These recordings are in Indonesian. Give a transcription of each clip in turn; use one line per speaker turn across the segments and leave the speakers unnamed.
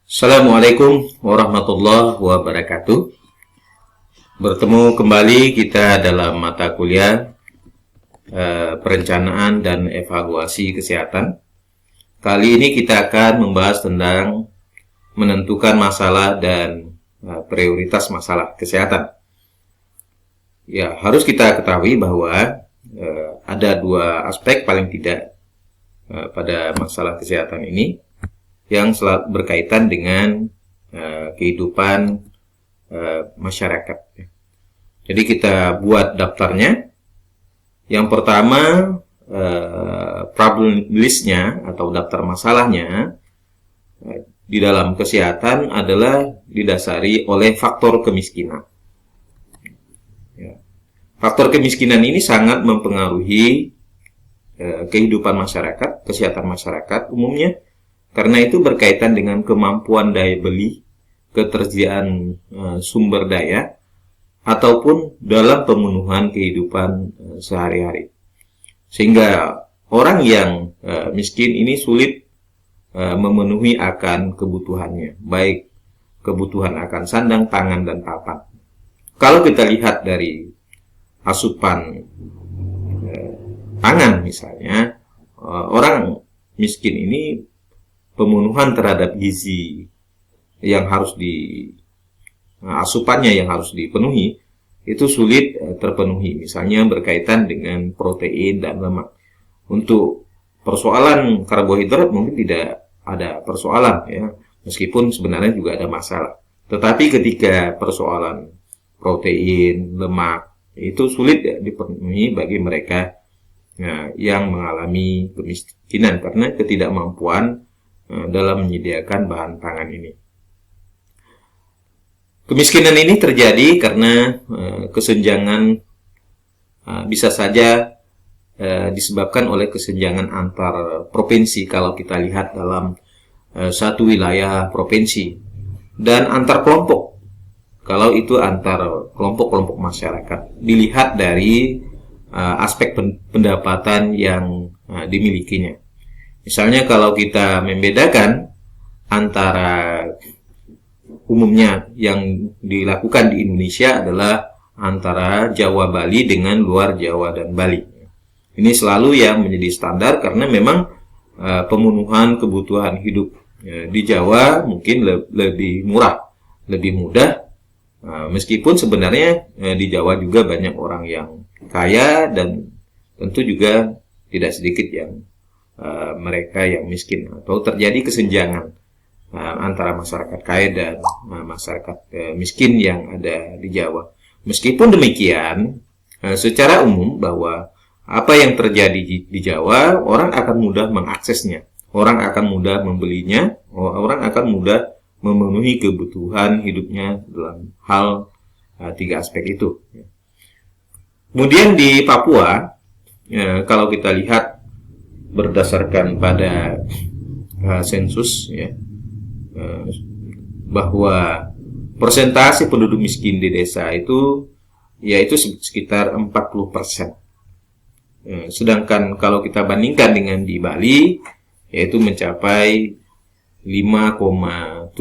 Assalamualaikum warahmatullahi wabarakatuh. Bertemu kembali kita dalam mata kuliah perencanaan dan evaluasi kesehatan. Kali ini kita akan membahas tentang menentukan masalah dan prioritas masalah kesehatan. Ya, harus kita ketahui bahwa ada dua aspek paling tidak pada masalah kesehatan ini yang selalu berkaitan dengan kehidupan masyarakat. Jadi kita buat daftarnya. Yang pertama, problem listnya atau daftar masalahnya di dalam kesehatan adalah didasari oleh faktor kemiskinan. Faktor kemiskinan ini sangat mempengaruhi kehidupan masyarakat, kesehatan masyarakat umumnya, karena itu berkaitan dengan kemampuan daya beli, ketersediaan sumber daya, ataupun dalam pemenuhan kehidupan sehari-hari. Sehingga orang yang miskin ini sulit memenuhi akan kebutuhannya, baik kebutuhan akan sandang, pangan, dan papan. Kalau kita lihat dari asupan pangan misalnya, orang miskin ini pemenuhan terhadap gizi yang harus asupannya yang harus dipenuhi itu sulit terpenuhi, misalnya berkaitan dengan protein dan lemak. Untuk persoalan karbohidrat mungkin tidak ada persoalan ya, meskipun sebenarnya juga ada masalah. Tetapi ketika persoalan protein, lemak itu sulit dipenuhi bagi mereka yang mengalami kemiskinan karena ketidakmampuan dalam menyediakan bahan pangan ini. Kemiskinan ini terjadi karena kesenjangan bisa saja disebabkan oleh kesenjangan antar provinsi kalau kita lihat dalam satu wilayah provinsi, dan antar kelompok kalau itu antar kelompok-kelompok masyarakat dilihat dari aspek pendapatan yang dimilikinya. Misalnya kalau kita membedakan antara umumnya yang dilakukan di Indonesia adalah antara Jawa Bali dengan luar Jawa dan Bali. Ini selalu yang menjadi standar karena memang pemenuhan kebutuhan hidup di Jawa mungkin lebih murah, lebih mudah. Meskipun sebenarnya di Jawa juga banyak orang yang kaya dan tentu juga tidak sedikit yang mereka yang miskin, atau terjadi kesenjangan antara masyarakat kaya dan masyarakat miskin yang ada di Jawa. Meskipun demikian, secara umum bahwa apa yang terjadi di Jawa, orang akan mudah mengaksesnya, orang akan mudah membelinya, orang akan mudah memenuhi kebutuhan hidupnya dalam hal tiga aspek itu. Kemudian di Papua, kalau kita lihat berdasarkan pada sensus ya, bahwa persentase penduduk miskin di desa itu yaitu sekitar 40%. Sedangkan kalau kita bandingkan dengan di Bali yaitu mencapai 5,17%.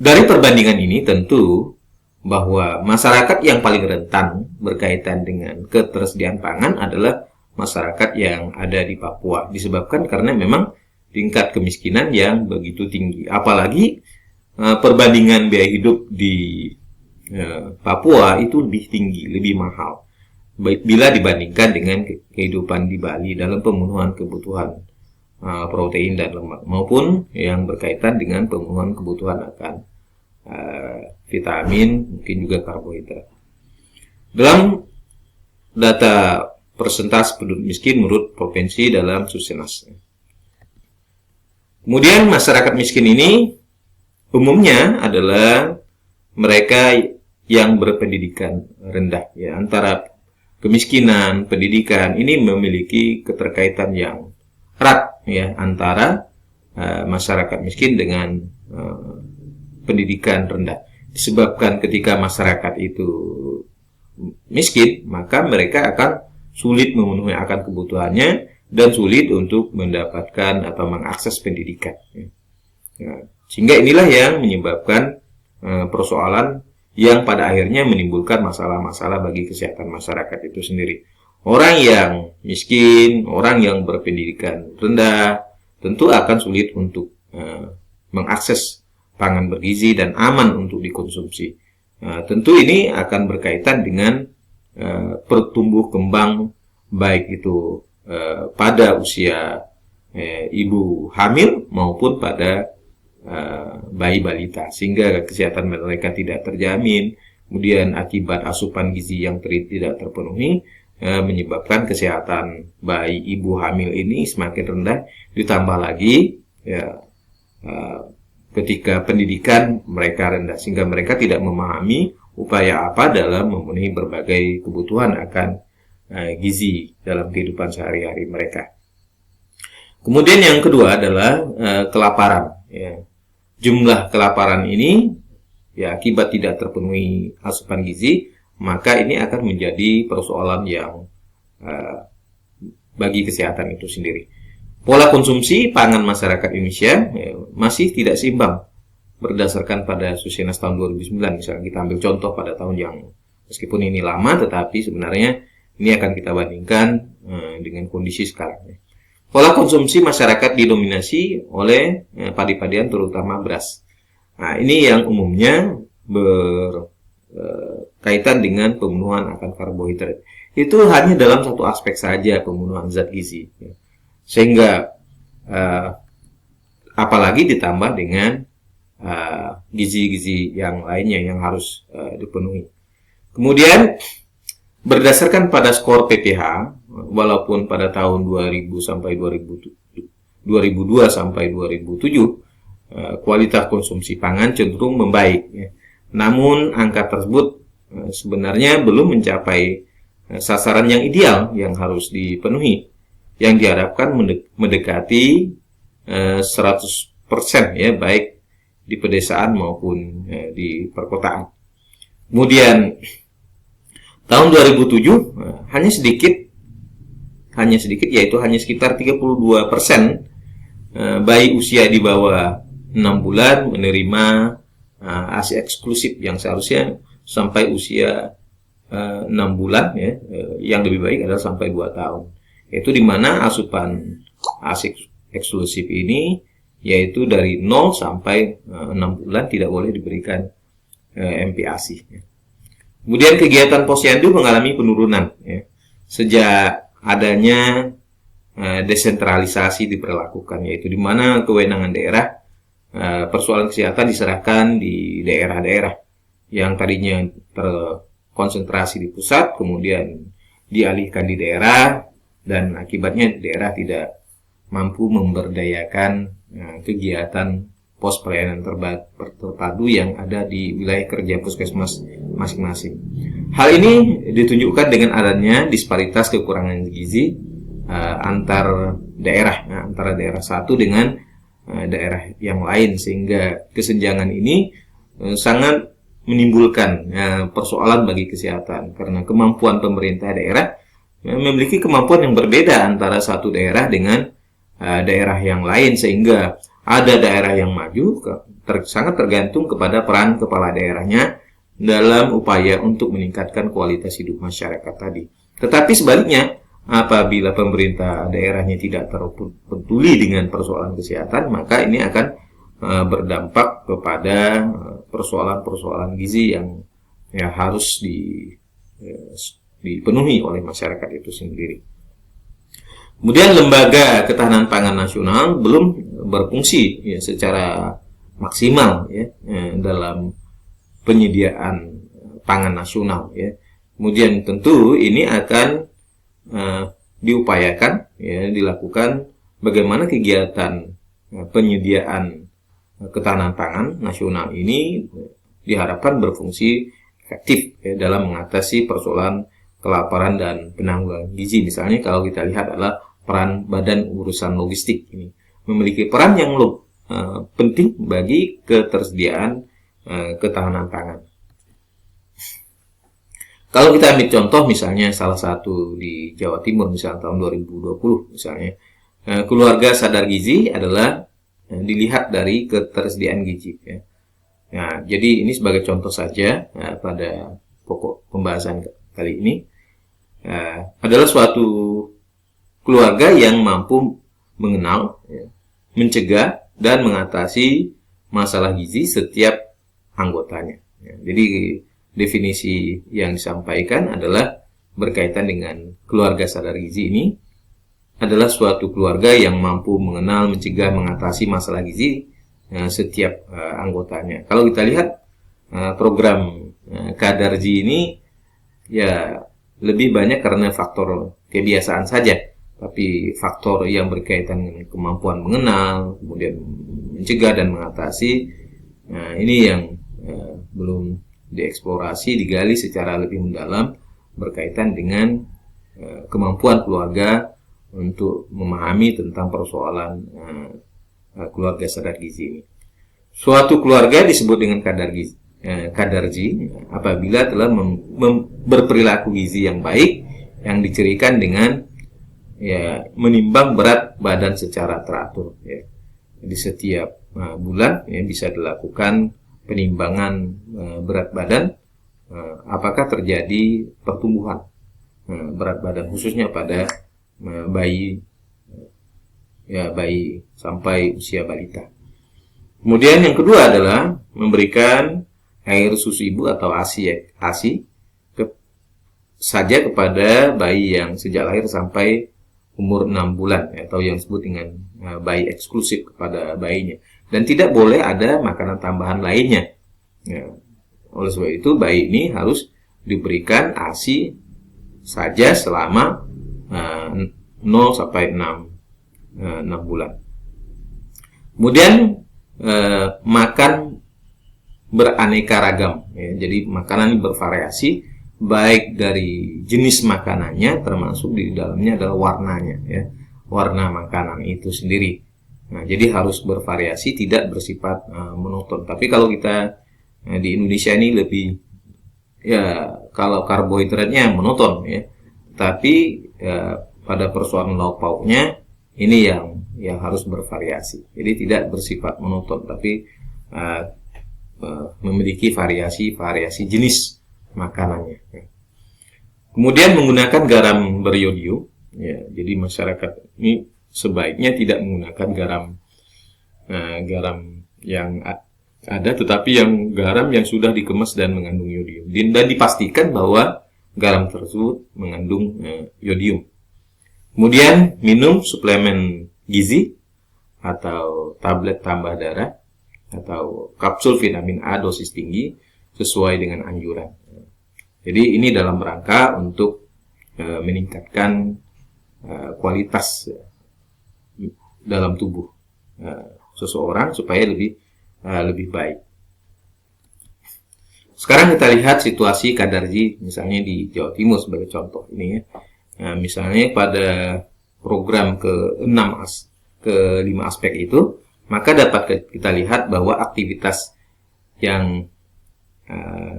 Dari perbandingan ini tentu bahwa masyarakat yang paling rentan berkaitan dengan ketersediaan pangan adalah masyarakat yang ada di Papua, disebabkan karena memang tingkat kemiskinan yang begitu tinggi. Apalagi perbandingan biaya hidup di Papua itu lebih tinggi, lebih mahal bila dibandingkan dengan kehidupan di Bali dalam pemenuhan kebutuhan protein dan lemak, maupun yang berkaitan dengan pemenuhan kebutuhan akan vitamin, mungkin juga karbohidrat. Dalam data persentase penduduk miskin menurut provinsi dalam Susenas. Kemudian masyarakat miskin ini umumnya adalah mereka yang berpendidikan rendah. Ya, antara kemiskinan, pendidikan ini memiliki keterkaitan yang erat ya antara masyarakat miskin dengan pendidikan rendah. Disebabkan ketika masyarakat itu miskin, maka mereka akan sulit memenuhi akan kebutuhannya dan sulit untuk mendapatkan atau mengakses pendidikan. Nah, sehingga inilah yang menyebabkan persoalan yang pada akhirnya menimbulkan masalah-masalah bagi kesehatan masyarakat itu sendiri. Orang yang miskin, orang yang berpendidikan rendah, tentu akan sulit untuk mengakses pangan bergizi dan aman untuk dikonsumsi. Tentu ini akan berkaitan dengan pertumbuh kembang baik itu pada usia ibu hamil maupun pada bayi balita, sehingga kesehatan mereka tidak terjamin. Kemudian akibat asupan gizi yang tidak terpenuhi menyebabkan kesehatan bayi ibu hamil ini semakin rendah. Ditambah lagi ya, ketika pendidikan mereka rendah, sehingga mereka tidak memahami upaya apa dalam memenuhi berbagai kebutuhan akan gizi dalam kehidupan sehari-hari mereka. Kemudian yang kedua adalah kelaparan. Ya. Jumlah kelaparan ini ya akibat tidak terpenuhi asupan gizi, maka ini akan menjadi persoalan yang bagi kesehatan itu sendiri. Pola konsumsi pangan masyarakat Indonesia masih tidak seimbang berdasarkan pada Susenas tahun 2009. Misalnya kita ambil contoh pada tahun yang meskipun ini lama, tetapi sebenarnya ini akan kita bandingkan dengan kondisi sekarang. Pola konsumsi masyarakat didominasi oleh padi-padian terutama beras. Nah, ini yang umumnya berkaitan dengan pemenuhan akan karbohidrat. Itu hanya dalam satu aspek saja, pemenuhan zat gizi. Sehingga apalagi ditambah dengan gizi-gizi yang lainnya yang harus dipenuhi. Kemudian berdasarkan pada skor PPH, walaupun pada tahun 2000 sampai 2002 sampai 2007 kualitas konsumsi pangan cenderung membaik, ya. Namun angka tersebut sebenarnya belum mencapai sasaran yang ideal yang harus dipenuhi, yang diharapkan mendekati 100% ya, baik di pedesaan maupun di perkotaan. Kemudian tahun 2007 hanya sedikit, yaitu hanya sekitar 32% bayi usia di bawah 6 bulan menerima ASI eksklusif yang seharusnya sampai usia 6 bulan ya, yang lebih baik adalah sampai 2 tahun. Yaitu di mana asupan ASI eksklusif ini yaitu dari 0 sampai 6 bulan tidak boleh diberikan MPASI. Kemudian kegiatan posyandu mengalami penurunan ya, sejak adanya desentralisasi diberlakukan, yaitu di mana kewenangan daerah persoalan kesehatan diserahkan di daerah-daerah yang tadinya terkonsentrasi di pusat, kemudian dialihkan di daerah, dan akibatnya daerah tidak mampu memberdayakan kegiatan pos pelayanan terpadu yang ada di wilayah kerja puskesmas masing-masing. Hal ini ditunjukkan dengan adanya disparitas kekurangan gizi antar daerah, antara daerah satu dengan daerah yang lain, sehingga kesenjangan ini sangat menimbulkan persoalan bagi kesehatan, karena kemampuan pemerintah daerah memiliki kemampuan yang berbeda antara satu daerah dengan daerah yang lain, sehingga ada daerah yang maju sangat tergantung kepada peran kepala daerahnya dalam upaya untuk meningkatkan kualitas hidup masyarakat tadi. Tetapi sebaliknya, apabila pemerintah daerahnya tidak peduli dengan persoalan kesehatan, maka ini akan berdampak kepada persoalan-persoalan gizi yang harus dipenuhi oleh masyarakat itu sendiri. Kemudian lembaga ketahanan pangan nasional belum berfungsi ya, secara maksimal ya, dalam penyediaan pangan nasional ya. Kemudian tentu ini akan diupayakan ya, dilakukan bagaimana kegiatan penyediaan ketahanan pangan nasional ini diharapkan berfungsi efektif ya, dalam mengatasi persoalan kelaparan dan penanggulangan gizi. Misalnya kalau kita lihat adalah peran Badan Urusan Logistik ini memiliki peran yang penting bagi ketersediaan ketahanan pangan. Kalau kita ambil contoh misalnya salah satu di Jawa Timur misalnya tahun 2020 misalnya, keluarga sadar gizi adalah dilihat dari ketersediaan gizi ya. Nah, jadi ini sebagai contoh saja pada pokok pembahasan kali ini adalah suatu keluarga yang mampu mengenal, ya, mencegah dan mengatasi masalah gizi setiap anggotanya. Ya, jadi definisi yang disampaikan adalah berkaitan dengan keluarga sadar gizi ini adalah suatu keluarga yang mampu mengenal, mencegah, mengatasi masalah gizi setiap anggotanya. Kalau kita lihat program Kadarji ini ya lebih banyak karena faktor kebiasaan saja, tapi faktor yang berkaitan dengan kemampuan mengenal, kemudian mencegah dan mengatasi, ini yang belum dieksplorasi, digali secara lebih mendalam berkaitan dengan kemampuan keluarga untuk memahami tentang persoalan keluarga sadar gizi ini. Suatu keluarga disebut dengan kadarji apabila telah berperilaku gizi yang baik yang dicirikan dengan ya menimbang berat badan secara teratur. Ya. Jadi setiap bulan ya, bisa dilakukan penimbangan berat badan, apakah terjadi pertumbuhan berat badan khususnya pada bayi sampai usia balita. Kemudian yang kedua adalah memberikan air susu ibu atau ASI saja kepada bayi yang sejak lahir sampai umur 6 bulan atau yang disebut dengan bayi eksklusif kepada bayinya, dan tidak boleh ada makanan tambahan lainnya. Ya. Oleh sebab itu bayi ini harus diberikan ASI saja selama 0 sampai 6 bulan. Kemudian makan beraneka ragam ya. Jadi makanan bervariasi baik dari jenis makanannya termasuk di dalamnya adalah warnanya ya. Warna makanan itu sendiri. Nah, jadi harus bervariasi, tidak bersifat monoton. Tapi kalau kita di Indonesia ini lebih ya kalau karbohidratnya monoton ya. Tapi pada persoalan lauk pauknya ini yang harus bervariasi. Jadi tidak bersifat monoton, tapi memiliki variasi jenis makanannya. Kemudian menggunakan garam beriodium. Ya, jadi masyarakat ini sebaiknya tidak menggunakan garam yang ada, tetapi garam yang sudah dikemas dan mengandung iodium. Dan dipastikan bahwa garam tersebut mengandung iodium. Kemudian minum suplemen gizi atau tablet tambah darah atau kapsul vitamin A dosis tinggi sesuai dengan anjuran. Jadi ini dalam rangka untuk meningkatkan kualitas dalam tubuh seseorang supaya lebih baik. Sekarang kita lihat situasi kadarji misalnya di Jawa Timur sebagai contoh ini ya. Nah, misalnya pada program ke-5 aspek itu, maka dapat kita lihat bahwa aktivitas yang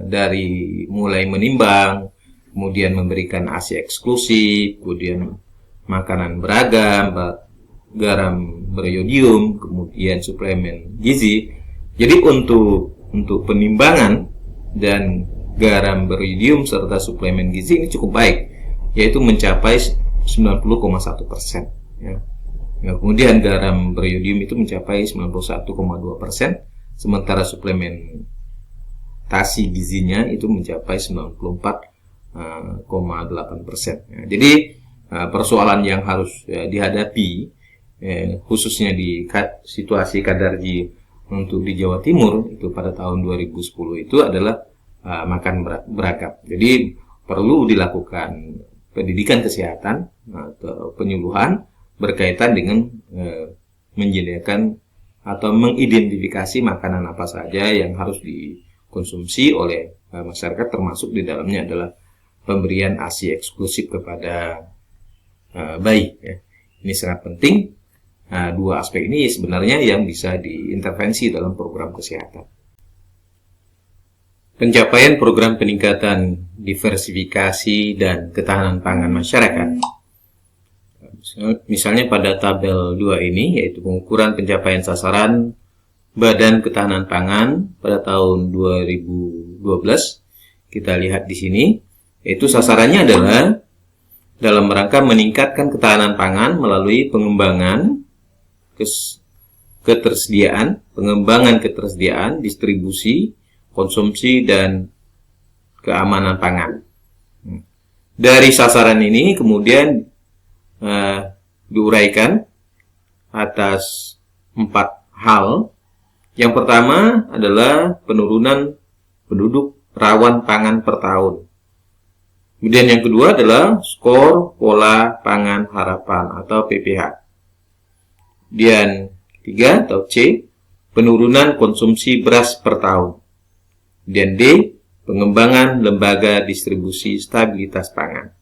dari mulai menimbang, kemudian memberikan ASI eksklusif, kemudian makanan beragam, garam beriodium, kemudian suplemen gizi. Jadi untuk penimbangan dan garam beriodium serta suplemen gizi ini cukup baik, yaitu mencapai 90,1%. Ya. Kemudian garam beriodium itu mencapai 91,2%, sementara suplementasi gizinya itu mencapai 94,8%. Ya. Jadi persoalan yang harus dihadapi khususnya di situasi kadarji untuk di Jawa Timur itu pada tahun 2010 itu adalah makan beragam. Jadi perlu dilakukan pendidikan kesehatan atau penyuluhan berkaitan dengan menyediakan atau mengidentifikasi makanan apa saja yang harus dikonsumsi oleh masyarakat, termasuk di dalamnya adalah pemberian ASI eksklusif kepada bayi. Ya. Ini sangat penting. Dua aspek ini sebenarnya yang bisa diintervensi dalam program kesehatan. pencapaian program peningkatan diversifikasi dan ketahanan pangan masyarakat. Misalnya pada tabel 2 ini, yaitu pengukuran pencapaian sasaran Badan Ketahanan Pangan pada tahun 2012. Kita lihat di sini, yaitu sasarannya adalah dalam rangka meningkatkan ketahanan pangan melalui pengembangan ketersediaan, distribusi, konsumsi, dan keamanan pangan. Dari sasaran ini kemudian diuraikan atas 4 hal. Yang pertama adalah penurunan penduduk rawan pangan per tahun. Kemudian yang kedua adalah skor pola pangan harapan atau PPH. Kemudian ketiga atau C, penurunan konsumsi beras per tahun. Dan D, pengembangan lembaga distribusi stabilitas pangan.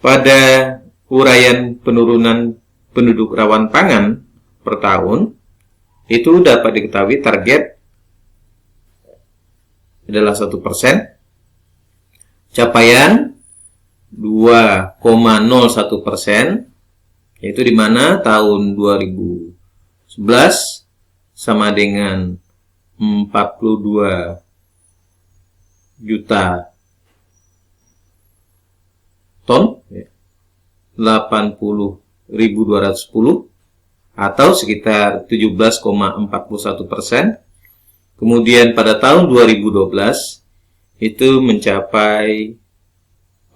Pada uraian penurunan penduduk rawan pangan per tahun, itu dapat diketahui target adalah 1%, capaian 2,01%, yaitu di mana tahun 2011 sama dengan 42 juta ton, 80.210 atau sekitar 17,41%. Kemudian pada tahun 2012 itu mencapai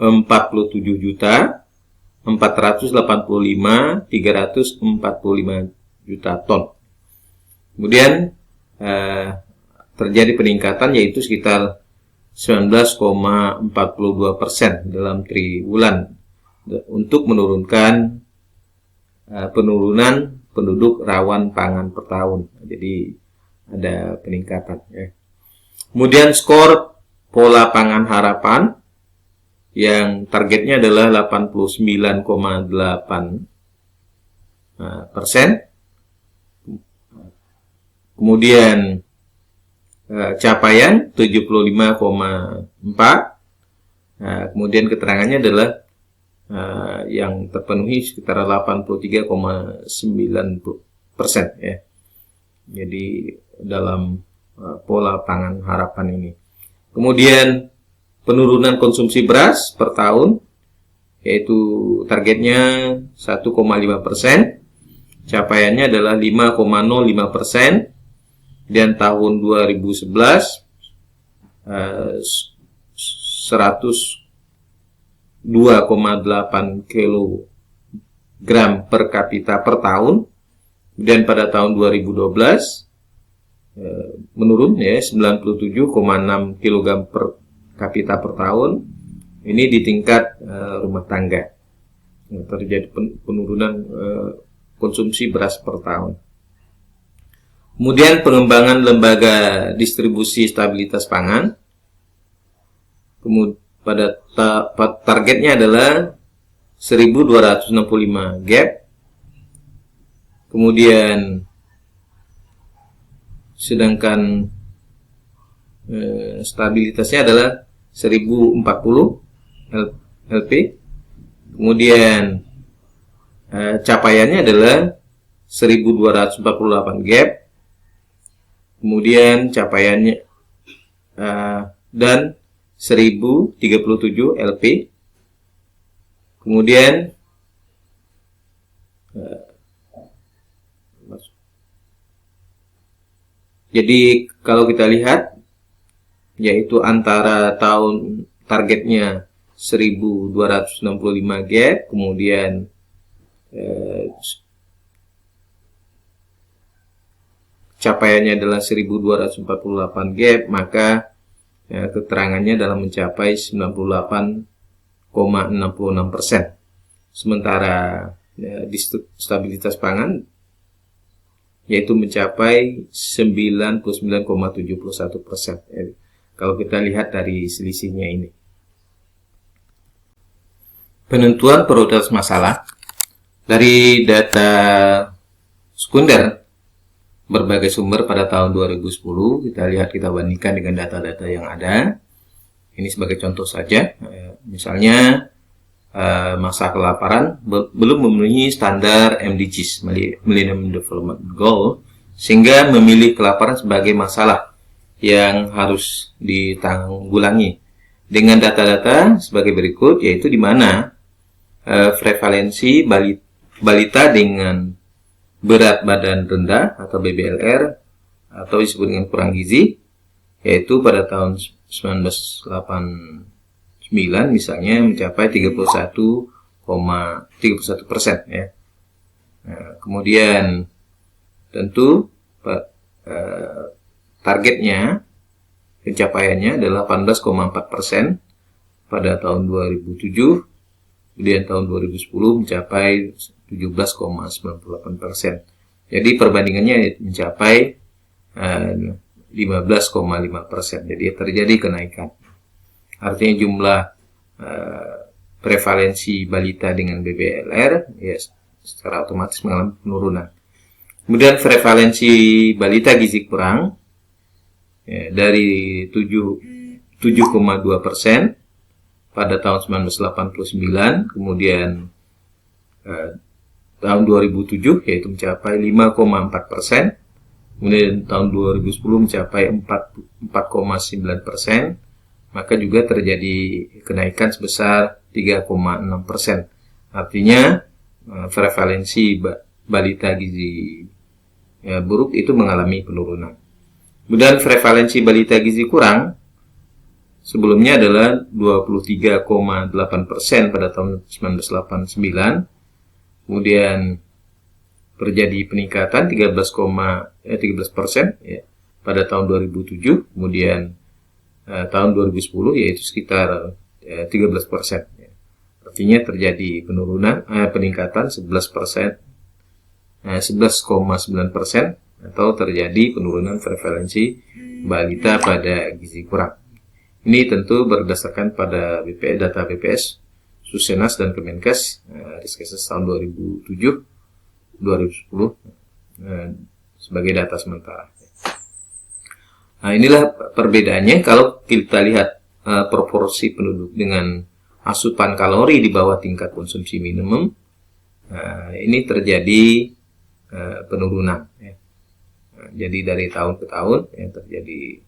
47.485.345 juta ton. Kemudian terjadi peningkatan yaitu sekitar 19,42% dalam triwulan untuk menurunkan penurunan penduduk rawan pangan per tahun. Jadi ada peningkatan. Kemudian skor pola pangan harapan yang targetnya adalah 89,8%. Kemudian capaian 75,4%. Kemudian keterangannya adalah yang terpenuhi sekitar 83,9%, ya. Jadi dalam pola pangan harapan ini. Kemudian penurunan konsumsi beras per tahun, yaitu targetnya 1,5%, capaiannya adalah 5,05%, dan tahun 2011 102,8 kilogram per kapita per tahun. Dan pada tahun 2012 menurun ya 97,6 kg per kapita per tahun. Ini di tingkat rumah tangga. Terjadi penurunan konsumsi beras per tahun. Kemudian pengembangan lembaga distribusi stabilitas pangan. Kemudian pada targetnya adalah 1.265 gap. Kemudian sedangkan stabilitasnya adalah 1040 LP. Kemudian capaiannya adalah 1.248 gap. Kemudian capaiannya dan 1037 LP. Kemudian jadi kalau kita lihat, yaitu antara tahun targetnya 1.265 gap, kemudian capaiannya adalah 1.248 gap, maka keterangannya dalam mencapai 98,66%. Sementara di stabilitas pangan yaitu mencapai 99,71%. Kalau kita lihat dari selisihnya ini. Penentuan prioritas masalah dari data sekunder berbagai sumber pada tahun 2010. Kita lihat, kita bandingkan dengan data-data yang ada. Ini sebagai contoh saja. Misalnya, masa kelaparan belum memenuhi standar MDGs, Millennium Development Goal, sehingga memilih kelaparan sebagai masalah yang harus ditanggulangi. Dengan data-data sebagai berikut, yaitu di mana prevalensi balita dengan berat badan rendah atau BBLR atau disebut dengan kurang gizi, yaitu pada tahun 1989 misalnya mencapai 31,31% ya. Nah, kemudian tentu targetnya pencapaiannya adalah 18,4% pada tahun 2007, kemudian tahun 2010 mencapai 17,98%. Jadi perbandingannya mencapai 15,5%. Jadi terjadi kenaikan. Artinya jumlah prevalensi balita dengan BBLR ya secara otomatis mengalami penurunan. Kemudian prevalensi balita gizi kurang ya, dari 7,2% pada tahun 1989, kemudian tahun 2007 yaitu mencapai 5,4%, kemudian tahun 2010 mencapai 4,9%, maka juga terjadi kenaikan sebesar 3,6%. Artinya prevalensi balita gizi buruk itu mengalami penurunan. Kemudian prevalensi balita gizi kurang sebelumnya adalah 23,8% pada tahun 1989. Kemudian terjadi peningkatan 13% ya, pada tahun 2007. Kemudian tahun 2010 yaitu sekitar 13%. Ya. Artinya terjadi penurunan peningkatan 11%, 11,9%, atau terjadi penurunan prevalensi balita pada gizi kurang. Ini tentu berdasarkan pada data BPS, Susenas dan Kemenkes, Riskesdas tahun 2007-2010 sebagai data sementara. Nah, inilah perbedaannya kalau kita lihat proporsi penduduk dengan asupan kalori di bawah tingkat konsumsi minimum. Ini terjadi penurunan. Ya. Jadi dari tahun ke tahun ya, terjadi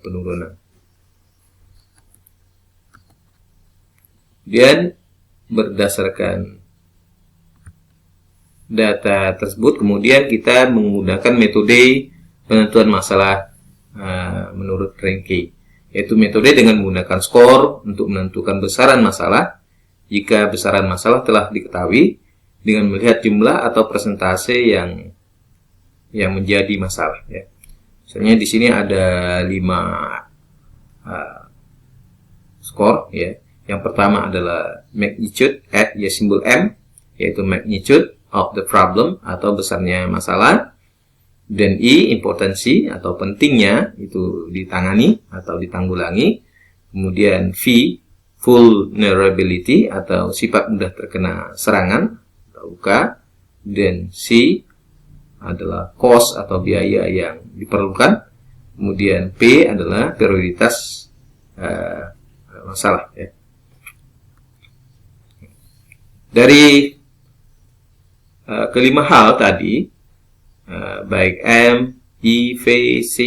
penurunan. Dan berdasarkan data tersebut, kemudian kita menggunakan metode penentuan masalah menurut Ranke, yaitu metode dengan menggunakan skor untuk menentukan besaran masalah. Jika besaran masalah telah diketahui dengan melihat jumlah atau persentase yang menjadi masalah. Ya. Misalnya di sini ada 5 skor. Ya. Yang pertama adalah magnitude, ya simbol M, yaitu magnitude of the problem atau besarnya masalah. Dan I, importansi atau pentingnya itu ditangani atau ditanggulangi. Kemudian V, vulnerability atau sifat mudah terkena serangan atau luka. Dan C adalah cost atau biaya yang diperlukan. Kemudian P adalah prioritas masalah. Ya. Dari kelima hal tadi, baik M, I, V, C,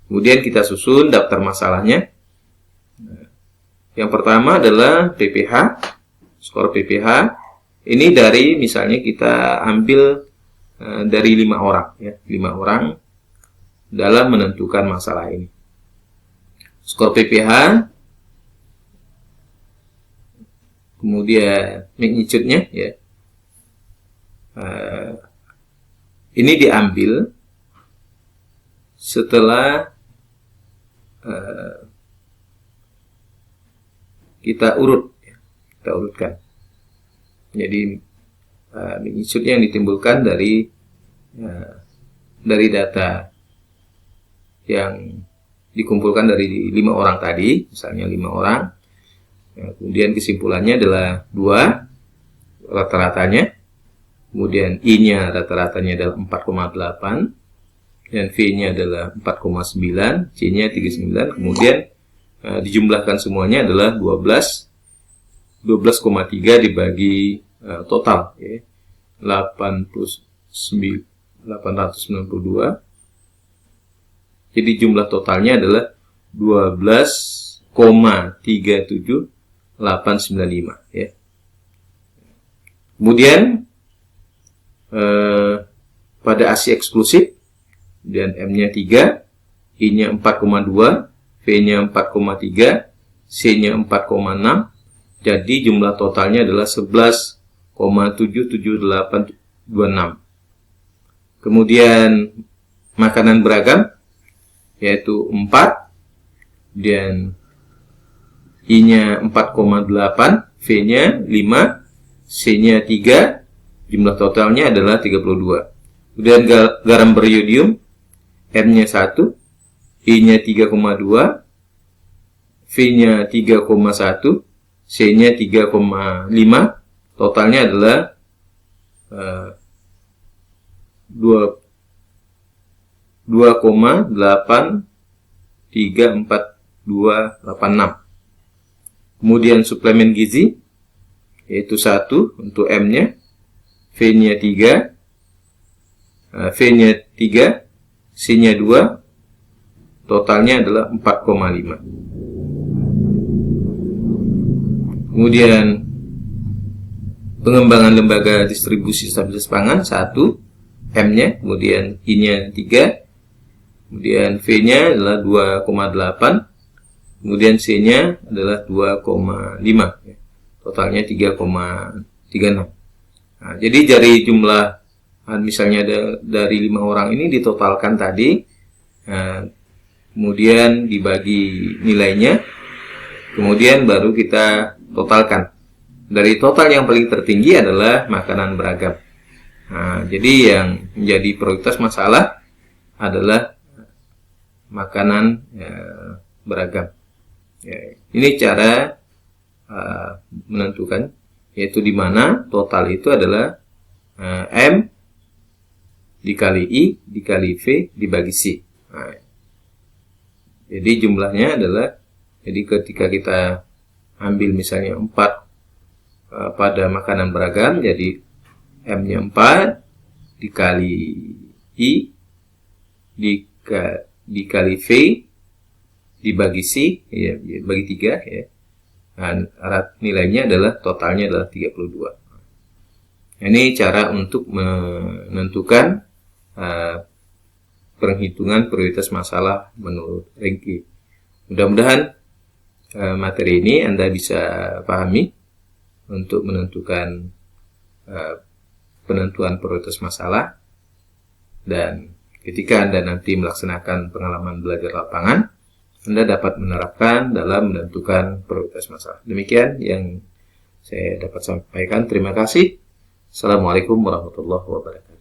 kemudian kita susun daftar masalahnya. Yang pertama adalah PPH, skor PPH. Ini dari misalnya kita ambil dari 5 orang, ya, 5 orang dalam menentukan masalah ini. Skor PPH, kemudian magnitude-nya, ya. Ini diambil setelah kita urutkan. Jadi magnitude yang ditimbulkan dari data yang dikumpulkan dari 5 orang tadi, misalnya 5 orang. Kemudian kesimpulannya adalah 2 rata-ratanya. kemudian I-nya rata-ratanya adalah 4,8, dan V-nya adalah 4,9, C-nya 39, kemudian dijumlahkan semuanya adalah 12,3 dibagi total, ya, 892. Jadi jumlah totalnya adalah 12,37895, ya. Kemudian pada ASI eksklusif, dan M-nya 3, I-nya 4,2, V-nya 4,3, C-nya 4,6. Jadi jumlah totalnya adalah 11,77826. Kemudian makanan beragam, yaitu 4, dan I-nya 4,8, V-nya 5, C-nya 3, jumlah totalnya adalah 32. Kemudian garam beriodium, M-nya 1, I-nya 3,2, V-nya 3,1, C-nya 3,5, totalnya adalah 2,834286. Kemudian suplemen gizi, yaitu 1 untuk M-nya, V-nya 3, V-nya 3, C-nya 2, totalnya adalah 4,5. Kemudian pengembangan lembaga distribusi stabilitas pangan 1, M-nya, kemudian I-nya 3, kemudian V-nya adalah 2,8, kemudian C-nya adalah 2,5, totalnya 3,36. Nah, jadi dari jumlah misalnya dari 5 orang ini ditotalkan tadi, kemudian dibagi nilainya, kemudian baru kita totalkan. Dari total yang paling tertinggi adalah makanan beragam. Nah, jadi yang menjadi prioritas masalah adalah makanan beragam. Ya, ini cara menentukan, yaitu di mana total itu adalah M dikali I dikali V dibagi C. Nah, jadi jumlahnya adalah, jadi ketika kita ambil misalnya 4 pada makanan beragam, jadi M-nya 4 dikali I dikali V dibagi C, ya, bagi 3, ya. Dan nilainya adalah totalnya adalah 32. Ini cara untuk menentukan perhitungan prioritas masalah menurut Ringki. Mudah-mudahan materi ini Anda bisa pahami untuk menentukan penentuan prioritas masalah, dan ketika Anda nanti melaksanakan pengalaman belajar lapangan, Anda dapat menerapkan dalam menentukan prioritas masalah. Demikian yang saya dapat sampaikan. Terima kasih. Assalamualaikum warahmatullahi wabarakatuh.